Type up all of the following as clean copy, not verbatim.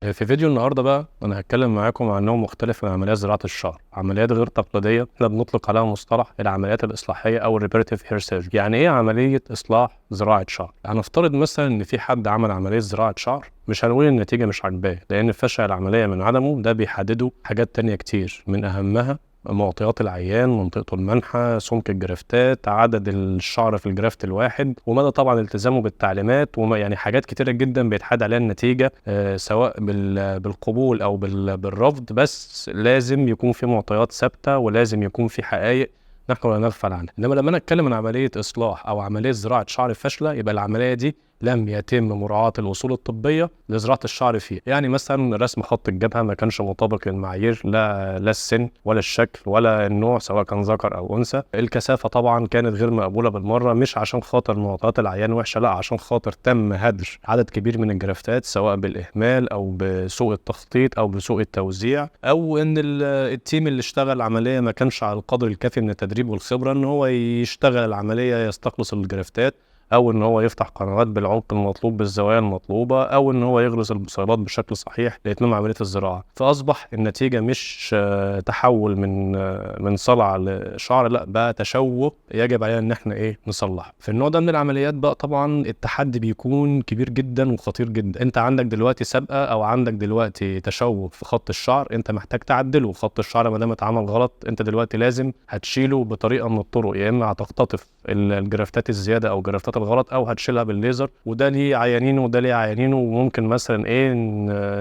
في فيديو النهارده بقى انا هتكلم معاكم عن نوع مختلف من عمليات زراعه الشعر، عمليات غير تقليديه احنا بنطلق عليها مصطلح العمليات الاصلاحيه او الريبيرتيف هير سيرجري. يعني ايه عمليه اصلاح زراعه شعر؟ هنفترض مثلا ان في حد عمل عمليه زراعه شعر، مش هنقول النتيجه مش عاجباه، لان فشل العمليه من عدمه ده بيحدده حاجات تانية كتير، من اهمها معطيات العيان، منطقته المنحى، سمك الجرافتات، عدد الشعر في الجرافت الواحد، ومدى طبعا التزامه بالتعليمات، يعني حاجات كتيره جدا بيتحدد عليها النتيجه، سواء بالقبول او بالرفض. بس لازم يكون في معطيات ثابته، ولازم يكون في حقائق نحن لا نغفل عنها. انما لما انا اتكلم عن عمليه اصلاح او عمليه زراعه شعر فاشله، يبقى العمليه دي لم يتم مراعاة الأصول الطبية لزراعة الشعر فيه. يعني مثلا رسم خط الجبهة ما كانش مطابق للمعايير، لا السن ولا الشكل ولا النوع، سواء كان ذكر أو أنثى. الكثافة طبعا كانت غير مقبولة بالمرة، مش عشان خاطر معطيات العيان وحشة، لا عشان خاطر تم هدر عدد كبير من الجرافتات، سواء بالإهمال أو بسوء التخطيط أو بسوء التوزيع، أو إن التيم اللي اشتغل العملية ما كانش على القدر الكافي من التدريب والخبرة إن هو يشتغل العملية يستخلص الجرافتات، او ان هو يفتح قنوات بالعمق المطلوب بالزوايا المطلوبه، او ان هو يغرز البصيلات بشكل صحيح لاتمام عمليه الزراعه. فاصبح النتيجه مش تحول من صلع لشعر، لا بقى تشوه يجب علينا ان احنا نصلح. في النوع ده من العمليات بقى طبعا التحدي بيكون كبير جدا وخطير جدا. انت عندك دلوقتي سابقه او عندك دلوقتي تشوه في خط الشعر، انت محتاج تعدله. خط الشعر ما دام اتعمل غلط، انت دلوقتي لازم هتشيله بطريقه من الطرق، يا اما هتختطف الجرافتات الزياده او جرافتات الغلط، او هتشيلها بالليزر. وده ليه عيانين وده ليه عيانين، وممكن مثلا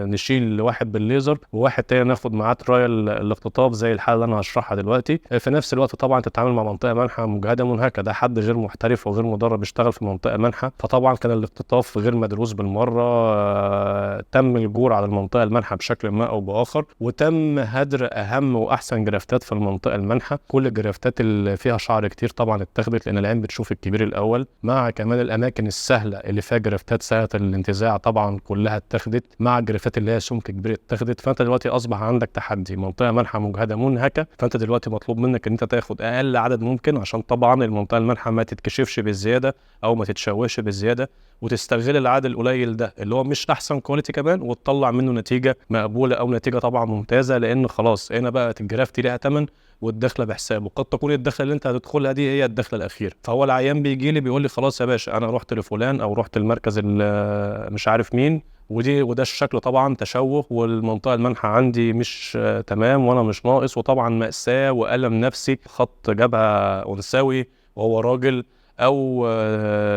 نشيل واحد بالليزر وواحد تاني ناخد معاه ترايل الاختطاف زي الحاله اللي انا هشرحها دلوقتي. في نفس الوقت طبعا تتعامل مع منطقه منحى مجهده منهكه، ده حد غير محترف وغير مدرب يشتغل في منطقه منحى، فطبعا كان الاختطاف غير مدروس بالمره. تم الجور على المنطقه المنحى بشكل ما او باخر، وتم هدر اهم واحسن جرافتات في المنطقه المنحى. كل الجرافتات اللي فيها شعر كتير طبعا اتاخدت، لان العين بتشوف الكبير الاول، مع كمان الاماكن السهله اللي فيها جرافتات سهله الانتزاع طبعا كلها اتاخدت، مع الجرافتات اللي هي سمك كبير اتاخدت. فانت دلوقتي اصبح عندك تحدي، منطقه منحى مجهده منهكه، فانت دلوقتي مطلوب منك ان انت تاخد اقل عدد ممكن، عشان طبعا المنطقه المنحى ما تتكشفش بالزياده او ما تتشوهش بالزياده، وتستغل العدد القليل ده اللي هو مش احسن كواليتي كمان، وتطلع منه نتيجه مقبوله او نتيجه طبعا ممتازه. لان خلاص هنا بقى الجرافت ليها ثمن والدخله بحسابه، قد تكون الدخله اللي انت هتدخلها دي هي الدخله الاخيره. فهو العيان بيجي لي بيقول لي خلاص يا باشا انا رحت لفلان او رحت المركز مش عارف مين، وده الشكل طبعا تشوه، والمنطقه المنحى عندي مش تمام، وانا مش ناقص، وطبعا مأساة وألم نفسي، خط جبهه انثوي وهو راجل، او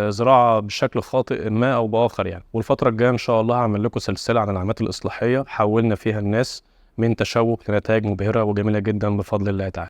زراعه بشكل خاطئ ما او باخر يعني. والفتره الجايه ان شاء الله هعمل لكم سلسله عن العمليات الاصلاحيه حولنا فيها الناس من تشوه لنتائج مبهره وجميله جدا بفضل الله تعالى.